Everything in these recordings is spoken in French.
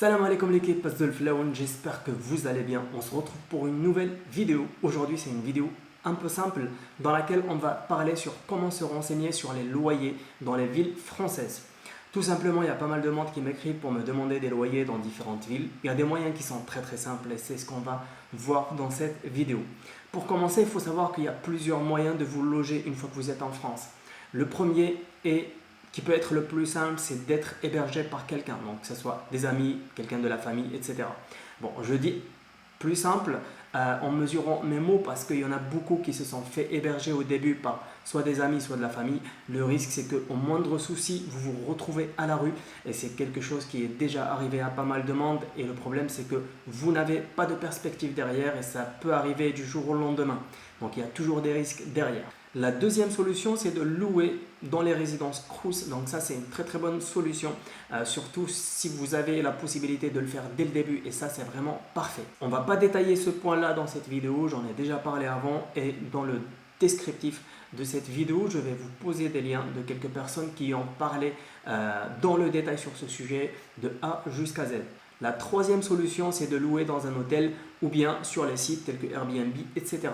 Salam alaikum l'équipe de Flaoun, j'espère que vous allez bien. On se retrouve pour une nouvelle vidéo. Aujourd'hui c'est une vidéo un peu simple dans laquelle on va parler sur comment se renseigner sur les loyers dans les villes françaises. Tout simplement, il y a pas mal de monde qui m'écrit pour me demander des loyers dans différentes villes. Il y a des moyens qui sont très simples et c'est ce qu'on va voir dans cette vidéo. Pour commencer, il faut savoir qu'il y a plusieurs moyens de vous loger une fois que vous êtes en France. Le premier est qui peut être le plus simple, c'est d'être hébergé par quelqu'un, donc que ce soit des amis, quelqu'un de la famille, etc. Bon, je dis plus simple en mesurant mes mots parce qu'il y en a beaucoup qui se sont fait héberger au début par soit des amis, soit de la famille. Le risque, c'est qu'au moindre souci, vous vous retrouvez à la rue et c'est quelque chose qui est déjà arrivé à pas mal de monde et le problème, c'est que vous n'avez pas de perspective derrière et ça peut arriver du jour au lendemain. Donc, il y a toujours des risques derrière. La deuxième solution, c'est de louer dans les résidences Crous. Donc ça, c'est une très bonne solution, surtout si vous avez la possibilité de le faire dès le début. Et ça, c'est vraiment parfait. On ne va pas détailler ce point-là dans cette vidéo. J'en ai déjà parlé avant. Et dans le descriptif de cette vidéo, je vais vous poser des liens de quelques personnes qui ont parlé dans le détail sur ce sujet de A jusqu'à Z. La troisième solution, c'est de louer dans un hôtel ou bien sur les sites tels que Airbnb, etc.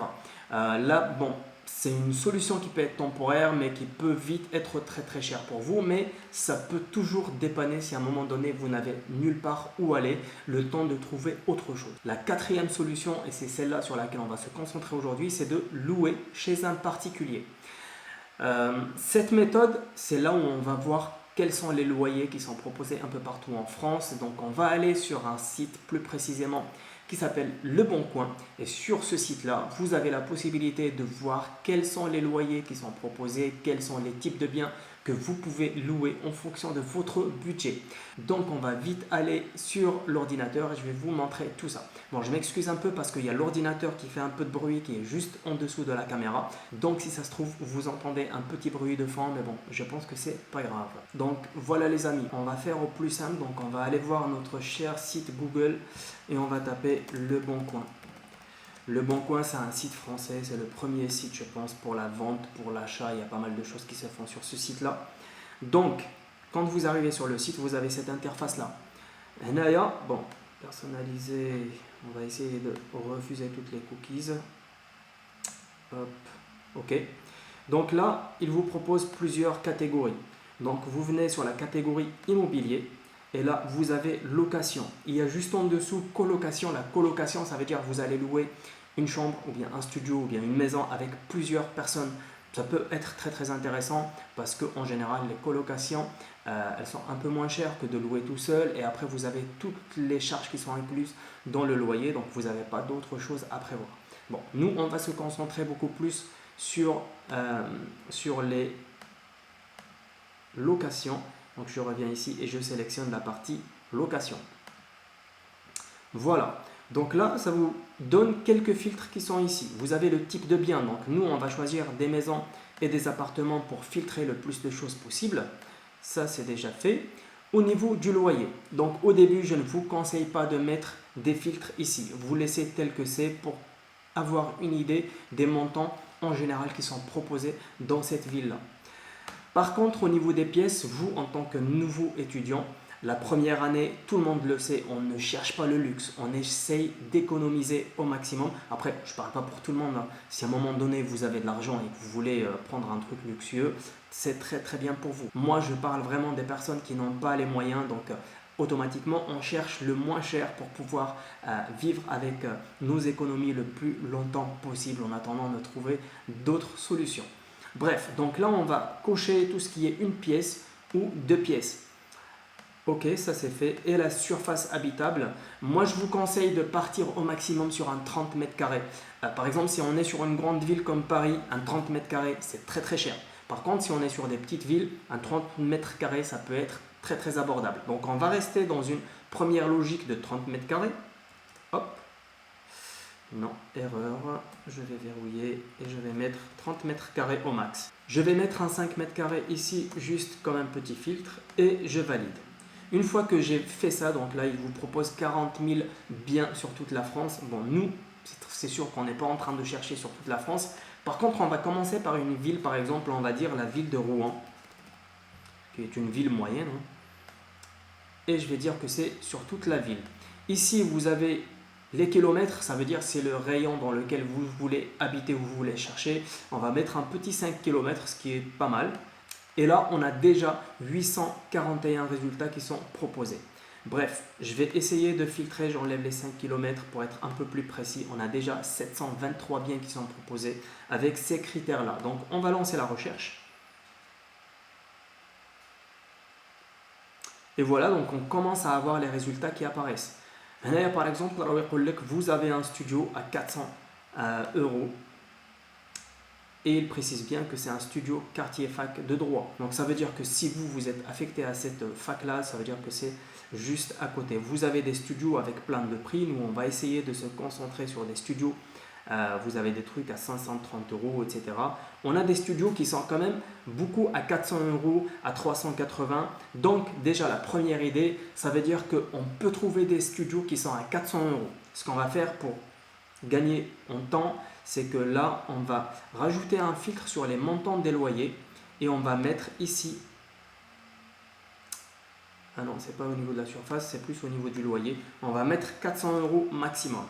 Là, bon, c'est une solution qui peut être temporaire, mais qui peut vite être très chère pour vous. Mais ça peut toujours dépanner si à un moment donné, vous n'avez nulle part où aller, le temps de trouver autre chose. La quatrième solution, et c'est celle-là sur laquelle on va se concentrer aujourd'hui, c'est de louer chez un particulier. Cette méthode, c'est là où on va voir quels sont les loyers qui sont proposés un peu partout en France. Donc on va aller sur un site plus précisément qui s'appelle Le Bon Coin et sur ce site-là, vous avez la possibilité de voir quels sont les loyers qui sont proposés, quels sont les types de biens que vous pouvez louer en fonction de votre budget. Donc on va vite aller sur l'ordinateur et je vais vous montrer tout ça. Bon, je m'excuse un peu parce qu'il y a l'ordinateur qui fait un peu de bruit qui est juste en dessous de la caméra. Donc si ça se trouve, vous entendez un petit bruit de fond, mais bon, je pense que c'est pas grave. Donc voilà les amis, on va faire au plus simple. Donc on va aller voir notre cher site Google et on va taper Le Bon Coin. Le Bon Coin, c'est un site français, c'est le premier site, je pense, pour la vente, pour l'achat. Il y a pas mal de choses qui se font sur ce site-là. Donc, quand vous arrivez sur le site, vous avez cette interface-là. Naya, bon, personnaliser, on va essayer de refuser toutes les cookies. Hop, ok. Donc là, il vous propose plusieurs catégories. Donc, vous venez sur la catégorie immobilier. Et là, vous avez location. Il y a juste en dessous colocation. La colocation, ça veut dire que vous allez louer une chambre ou bien un studio ou bien une maison avec plusieurs personnes. Ça peut être très intéressant parce qu'en général, les colocations, elles sont un peu moins chères que de louer tout seul. Et après, vous avez toutes les charges qui sont incluses dans le loyer. Donc, vous n'avez pas d'autre chose à prévoir. Bon, nous, on va se concentrer beaucoup plus sur les locations. Donc je reviens ici et je sélectionne la partie location. Voilà. Donc là, ça vous donne quelques filtres qui sont ici. Vous avez le type de bien. Donc nous, on va choisir des maisons et des appartements pour filtrer le plus de choses possible. Ça, c'est déjà fait. Au niveau du loyer. Donc au début, je ne vous conseille pas de mettre des filtres ici. Vous laissez tel que c'est pour avoir une idée des montants en général qui sont proposés dans cette ville-là. Par contre, au niveau des pièces, vous, en tant que nouveau étudiant, la première année, tout le monde le sait, on ne cherche pas le luxe, on essaye d'économiser au maximum. Après, je ne parle pas pour tout le monde, hein. Si à un moment donné, vous avez de l'argent et que vous voulez prendre un truc luxueux, c'est très bien pour vous. Moi, je parle vraiment des personnes qui n'ont pas les moyens, donc automatiquement, on cherche le moins cher pour pouvoir vivre avec nos économies le plus longtemps possible en attendant de trouver d'autres solutions. Bref, donc là, on va cocher tout ce qui est une pièce ou deux pièces. Ok, ça c'est fait. Et la surface habitable, moi je vous conseille de partir au maximum sur un 30 mètres carrés. Par exemple, si on est sur une grande ville comme Paris, un 30 mètres carrés, c'est très cher. Par contre, si on est sur des petites villes, un 30 mètres carrés, ça peut être très abordable. Donc on va rester dans une première logique de 30 mètres carrés. Hop. Non, erreur, je vais verrouiller et je vais mettre 30 mètres carrés au max. Je vais mettre un 5 mètres carrés ici juste comme un petit filtre et je valide. Une fois que j'ai fait ça, donc là il vous propose 40 000 biens sur toute la France. Bon, nous, c'est sûr qu'on n'est pas en train de chercher sur toute la France. Par contre, on va commencer par une ville, par exemple, on va dire la ville de Rouen, qui est une ville moyenne. et je vais dire que c'est sur toute la ville. Ici, vous avez les kilomètres, ça veut dire c'est le rayon dans lequel vous voulez habiter, vous voulez chercher. On va mettre un petit 5 km, ce qui est pas mal. Et là, on a déjà 841 résultats qui sont proposés. Bref, je vais essayer de filtrer, j'enlève les 5 km pour être un peu plus précis. On a déjà 723 biens qui sont proposés avec ces critères-là. Donc, on va lancer la recherche. Et voilà, donc on commence à avoir les résultats qui apparaissent. Là, par exemple, vous avez un studio à 400 euros. Et il précise bien que c'est un studio quartier fac de droit. Donc ça veut dire que si vous êtes affecté à cette fac-là, ça veut dire que c'est juste à côté. Vous avez des studios avec plein de prix. Nous, on va essayer de se concentrer sur des studios. Vous avez des trucs à 530 euros, etc. On a des studios qui sont quand même beaucoup à 400 euros, à 380. Donc déjà, la première idée, ça veut dire qu'on peut trouver des studios qui sont à 400 euros. Ce qu'on va faire pour gagner en temps, c'est que là, on va rajouter un filtre sur les montants des loyers et on va mettre ici. Ah non, c'est pas au niveau de la surface, c'est plus au niveau du loyer. On va mettre 400 euros maximum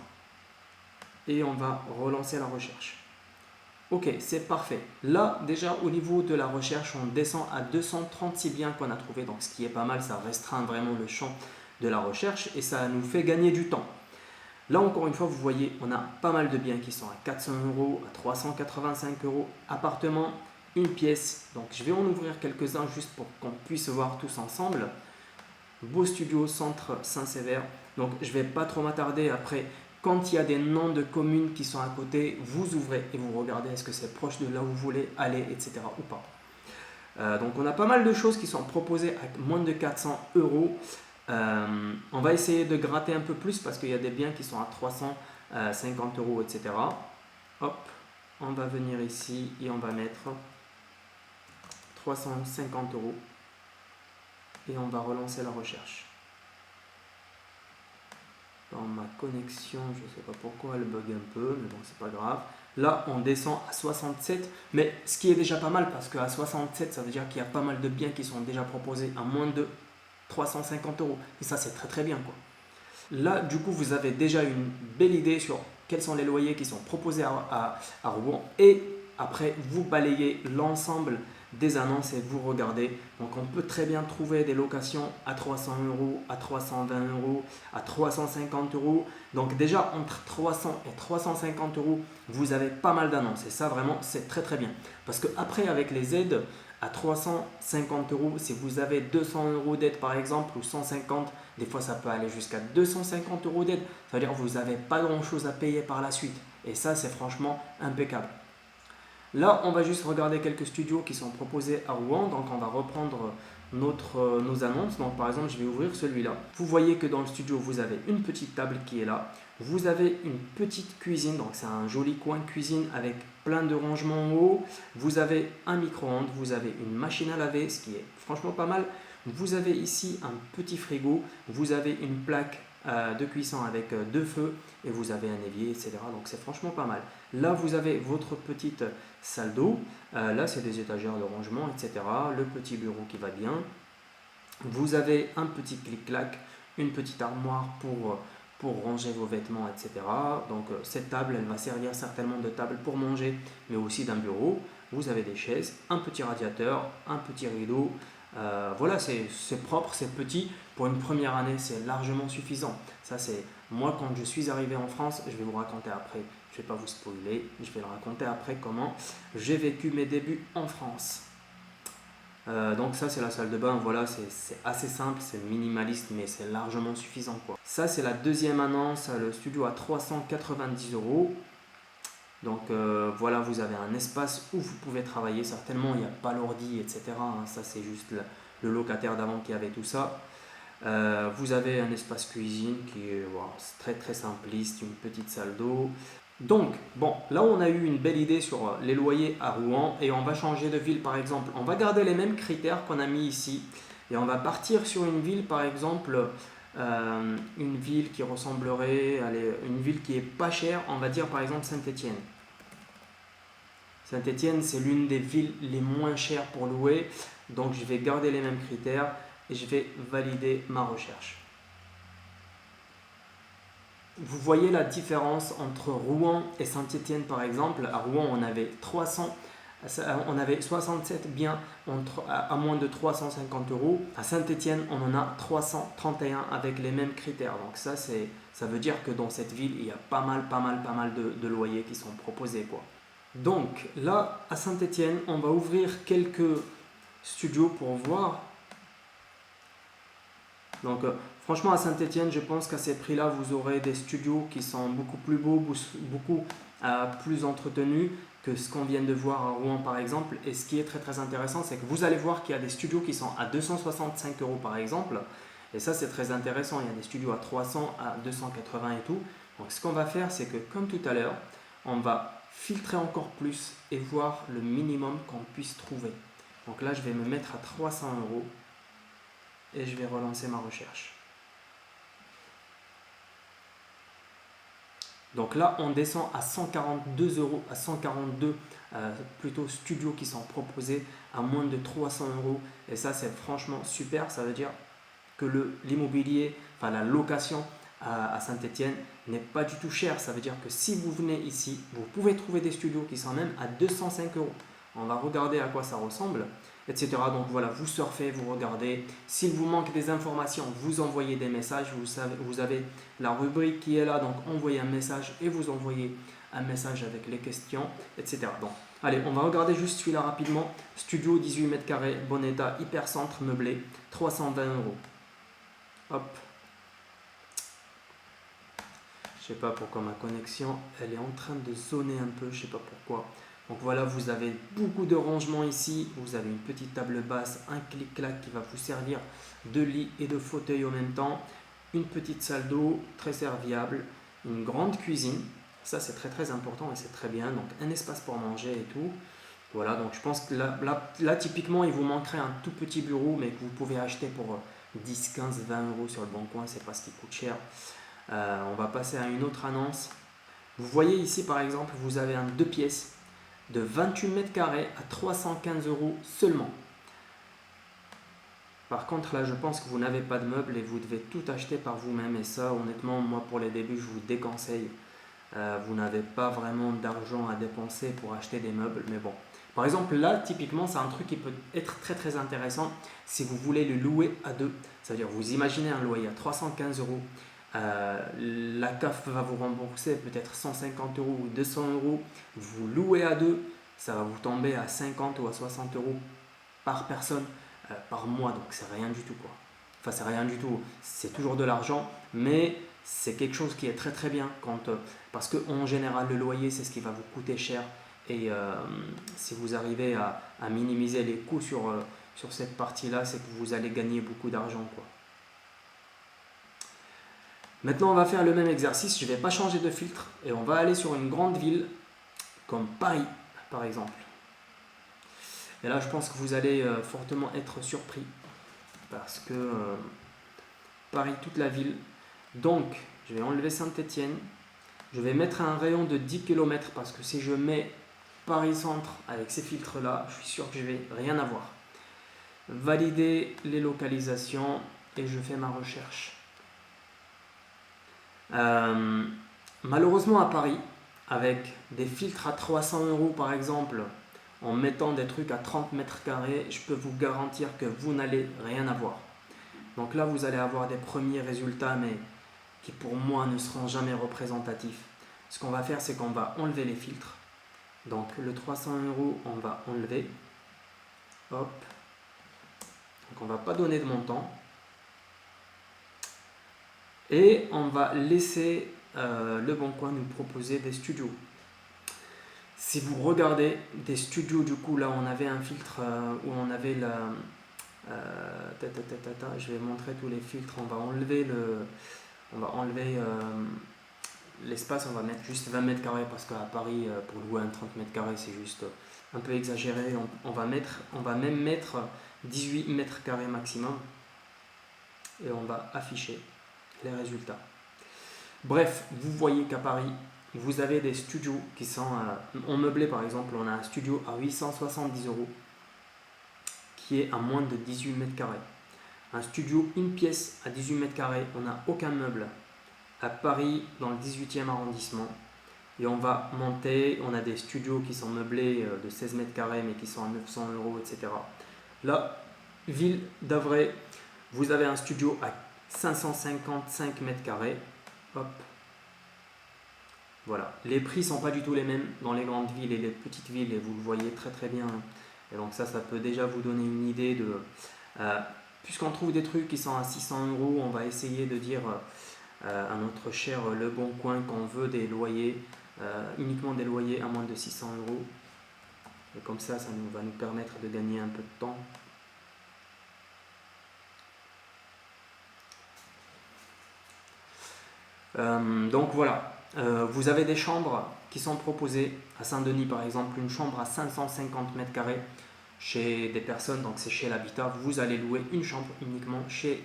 et on va relancer la recherche. Ok, c'est parfait. Là, déjà au niveau de la recherche, on descend à 236 biens qu'on a trouvé, donc ce qui est pas mal, ça restreint vraiment le champ de la recherche et ça nous fait gagner du temps. Là, encore une fois, vous voyez, on a pas mal de biens qui sont à 400 euros, à 385 euros, appartement, une pièce. Donc, je vais en ouvrir quelques-uns juste pour qu'on puisse voir tous ensemble. Beau studio, centre Saint-Sever. Donc, je ne vais pas trop m'attarder. Après, quand il y a des noms de communes qui sont à côté, vous ouvrez et vous regardez est-ce que c'est proche de là où vous voulez aller, etc. ou pas. Donc, on a pas mal de choses qui sont proposées à moins de 400 euros. On va essayer de gratter un peu plus parce qu'il y a des biens qui sont à 350 euros, etc. Hop, on va venir ici et on va mettre 350 euros et on va relancer la recherche. Dans ma connexion, je ne sais pas pourquoi elle bug un peu, mais bon, c'est pas grave. Là, on descend à 67, mais ce qui est déjà pas mal parce qu'à 67, ça veut dire qu'il y a pas mal de biens qui sont déjà proposés à moins de 350 euros. Et ça, c'est très très bien, quoi. Là, du coup, vous avez déjà une belle idée sur quels sont les loyers qui sont proposés à Rouen. Et après, vous balayez l'ensemble des annonces et vous regardez. Donc, on peut très bien trouver des locations à 300 euros, à 320 euros, à 350 euros. Donc, déjà, entre 300 et 350 euros, vous avez pas mal d'annonces. Et ça, vraiment, c'est très très bien. Parce que après, avec les aides, à 350 euros, si vous avez 200 euros d'aide par exemple, ou 150, des fois ça peut aller jusqu'à 250 euros d'aide. Ça veut dire que vous n'avez pas grand chose à payer par la suite. Et ça, c'est franchement impeccable. Là, on va juste regarder quelques studios qui sont proposés à Rouen. Donc, on va reprendre nos annonces. Donc, par exemple, je vais ouvrir celui-là. Vous voyez que dans le studio, vous avez une petite table qui est là. Vous avez une petite cuisine. Donc, c'est un joli coin cuisine avec plein de rangements en haut. Vous avez un micro-ondes. Vous avez une machine à laver, ce qui est franchement pas mal. Vous avez ici un petit frigo. Vous avez une plaque de cuisson avec deux feux et vous avez un évier, etc. Donc c'est franchement pas mal. Là vous avez votre petite salle d'eau, là c'est des étagères de rangement, etc. Le petit bureau qui va bien. Vous avez un petit clic-clac, une petite armoire pour ranger vos vêtements, etc. Donc cette table elle va servir certainement de table pour manger mais aussi d'un bureau. Vous avez des chaises, un petit radiateur, un petit rideau. Voilà, c'est propre, c'est petit. Pour une première année, c'est largement suffisant. Ça, c'est moi quand je suis arrivé en France. Je vais vous raconter après. Je vais pas vous spoiler. Je vais le raconter après comment j'ai vécu mes débuts en France. Donc ça, c'est la salle de bain. Voilà, c'est assez simple, c'est minimaliste, mais c'est largement suffisant, quoi. Ça, c'est la deuxième annonce. Le studio à 390 euros. Donc voilà, vous avez un espace où vous pouvez travailler. Certainement, il n'y a pas l'ordi, etc. Ça, c'est juste le locataire d'avant qui avait tout ça. Vous avez un espace cuisine qui est très très simpliste, une petite salle d'eau. Donc, bon, là on a eu une belle idée sur les loyers à Rouen et on va changer de ville par exemple. On va garder les mêmes critères qu'on a mis ici et on va partir sur une ville par exemple. Une ville qui ressemblerait à une ville qui est pas chère, on va dire par exemple Saint-Étienne. Saint-Étienne, c'est l'une des villes les moins chères pour louer, donc je vais garder les mêmes critères. et je vais valider ma recherche. Vous voyez la différence entre Rouen et Saint-Étienne par exemple. À Rouen, on avait 67 biens à moins de 350 euros. À Saint-Étienne, on en a 331 avec les mêmes critères. Donc ça veut dire que dans cette ville, il y a pas mal de loyers qui sont proposés, quoi. Donc là, à Saint-Étienne, on va ouvrir quelques studios pour voir. Donc franchement, à Saint-Étienne, je pense qu'à ces prix-là, vous aurez des studios qui sont beaucoup plus beaux, beaucoup plus entretenus que ce qu'on vient de voir à Rouen par exemple. Et ce qui est très intéressant, c'est que vous allez voir qu'il y a des studios qui sont à 265 euros par exemple. Et ça, c'est très intéressant. Il y a des studios à 300, à 280 et tout. Donc ce qu'on va faire, c'est que comme tout à l'heure, on va filtrer encore plus et voir le minimum qu'on puisse trouver. Donc là, je vais me mettre à 300 euros. Et je vais relancer ma recherche. Donc là, on descend à 142 euros, à 142 plutôt studios qui sont proposés à moins de 300 euros. Et ça, c'est franchement super. Ça veut dire que l'immobilier, enfin la location à Saint-Étienne n'est pas du tout cher. Ça veut dire que si vous venez ici, vous pouvez trouver des studios qui sont même à 205 euros. On va regarder à quoi ça ressemble, etc. Donc voilà, vous surfez, vous regardez. S'il vous manque des informations, vous envoyez des messages. Vous avez la rubrique qui est là, donc envoyez un message et vous envoyez un message avec les questions, etc. Donc allez, on va regarder juste celui-là rapidement. Studio 18 mètres carrés, bon état, hyper centre meublé, 320 euros. Hop. Je sais pas pourquoi ma connexion, elle est en train de zoner un peu, je sais pas pourquoi. Donc voilà, vous avez beaucoup de rangements ici. Vous avez une petite table basse, un clic-clac qui va vous servir de lit et de fauteuil en même temps. Une petite salle d'eau très serviable. Une grande cuisine. Ça, c'est très important et c'est très bien. Donc un espace pour manger et tout. Voilà, donc je pense que là typiquement, il vous manquerait un tout petit bureau, mais que vous pouvez acheter pour 10, 15, 20 euros sur le bon coin. C'est pas ce qui coûte cher. On va passer à une autre annonce. Vous voyez ici, par exemple, vous avez un 2 pièces de 28 mètres carrés à 315 euros seulement. Par contre, là, je pense que vous n'avez pas de meubles et vous devez tout acheter par vous-même. Et ça, honnêtement, moi, pour les débuts, je vous déconseille. Vous n'avez pas vraiment d'argent à dépenser pour acheter des meubles. Mais bon, par exemple, là, typiquement, c'est un truc qui peut être très intéressant si vous voulez le louer à deux. C'est-à-dire, vous imaginez un loyer à 315 euros. La CAF va vous rembourser peut-être 150 euros ou 200 euros. Vous louez à deux, ça va vous tomber à 50 ou à 60 euros par personne par mois. Donc c'est rien du tout, quoi. Enfin, c'est rien du tout. C'est toujours de l'argent, mais c'est quelque chose qui est très bien parce qu'en général, le loyer, c'est ce qui va vous coûter cher. Et si vous arrivez à minimiser les coûts sur cette partie-là, c'est que vous allez gagner beaucoup d'argent, quoi. Maintenant, on va faire le même exercice. Je ne vais pas changer de filtre et on va aller sur une grande ville comme Paris, par exemple. Et là, je pense que vous allez fortement être surpris parce que Paris, toute la ville. Donc, je vais enlever Saint-Étienne. Je vais mettre un rayon de 10 km parce que si je mets Paris Centre avec ces filtres-là, je suis sûr que je vais rien avoir. Valider les localisations et je fais ma recherche. Malheureusement à Paris, avec des filtres à 300 euros par exemple, en mettant des trucs à 30 mètres carrés, je peux vous garantir que vous n'allez rien avoir. Donc là, vous allez avoir des premiers résultats, mais qui pour moi ne seront jamais représentatifs. Ce qu'on va faire, c'est qu'on va enlever les filtres. Donc le 300 euros, on va enlever. Hop. Donc on ne va pas donner de montant. Et on va laisser Le Bon Coin nous proposer des studios. Si vous regardez des studios, du coup, là on avait un filtre où on avait je vais montrer tous les filtres. On va enlever l'espace, on va mettre juste 20 mètres carrés parce qu'à Paris, pour louer un 30 mètres carrés, c'est juste un peu exagéré. On va même mettre 18 mètres carrés maximum et on va afficher les résultats. Bref, vous voyez qu'à Paris, vous avez des studios qui sont en meublé. Par exemple, on a un studio à 870 euros qui est à moins de 18 mètres carrés. Un studio, une pièce à 18 mètres carrés, on n'a aucun meuble. À Paris, dans le 18e arrondissement. Et on va monter, on a des studios qui sont meublés de 16 mètres carrés mais qui sont à 900 euros, etc. Là, ville d'Avray, vous avez un studio à 555 mètres carrés. Hop. Voilà. Les prix ne sont pas du tout les mêmes dans les grandes villes et les petites villes et vous le voyez très très bien. Et donc ça peut déjà vous donner une idée de... puisqu'on trouve des trucs qui sont à 600 euros, on va essayer de dire à notre cher Le Bon Coin qu'on veut des loyers, uniquement des loyers à moins de 600 euros. Et comme ça va nous permettre de gagner un peu de temps. Donc voilà, vous avez des chambres qui sont proposées à Saint-Denis par exemple, une chambre à 550 mètres carrés chez des personnes, donc c'est chez l'habitat, vous allez louer une chambre uniquement chez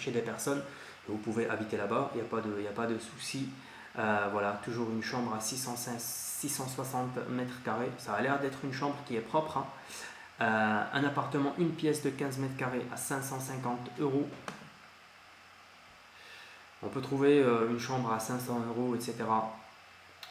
des personnes, vous pouvez habiter là-bas, il n'y a pas de souci. Voilà, toujours une chambre à 660 mètres carrés, ça a l'air d'être une chambre qui est propre, hein. Un appartement, une pièce de 15 mètres carrés à 550 euros. On peut trouver une chambre à 500 euros, etc.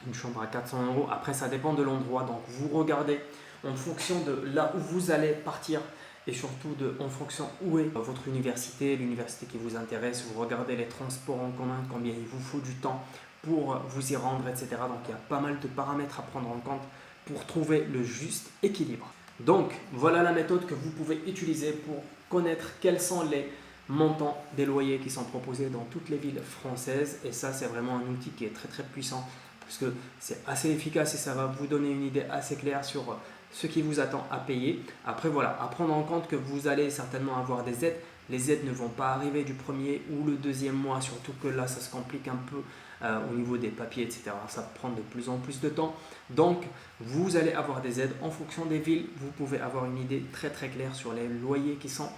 Une chambre à 400 euros. Après, ça dépend de l'endroit. Donc, vous regardez en fonction de là où vous allez partir et surtout en fonction où est votre université, l'université qui vous intéresse. Vous regardez les transports en commun, combien il vous faut du temps pour vous y rendre, etc. Donc, il y a pas mal de paramètres à prendre en compte pour trouver le juste équilibre. Donc, voilà la méthode que vous pouvez utiliser pour connaître quels sont les montants des loyers qui sont proposés dans toutes les villes françaises. Et ça, c'est vraiment un outil qui est très très puissant parce que c'est assez efficace et ça va vous donner une idée assez claire sur ce qui vous attend à payer. Après voilà, à prendre en compte que vous allez certainement avoir des aides. Les aides ne vont pas arriver du premier ou le deuxième mois, surtout que là ça se complique un peu au niveau des papiers, etc. Ça prend de plus en plus de temps. Donc vous allez avoir des aides en fonction des villes. Vous pouvez avoir une idée très très claire sur les loyers qui sont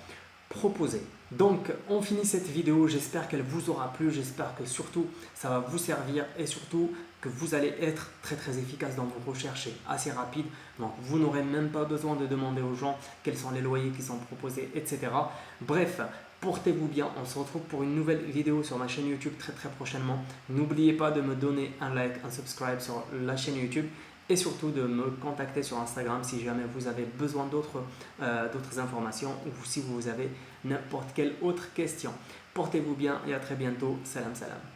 proposés. Donc on finit cette vidéo, j'espère qu'elle vous aura plu, j'espère que surtout ça va vous servir et surtout que vous allez être très très efficace dans vos recherches et assez rapide. Donc vous n'aurez même pas besoin de demander aux gens quels sont les loyers qui sont proposés, etc. Bref, portez-vous bien, on se retrouve pour une nouvelle vidéo sur ma chaîne YouTube très très prochainement. N'oubliez pas de me donner un like, un subscribe sur la chaîne YouTube et surtout de me contacter sur Instagram si jamais vous avez besoin d'autres informations ou si vous avez n'importe quelle autre question. Portez-vous bien et à très bientôt. Salam salam.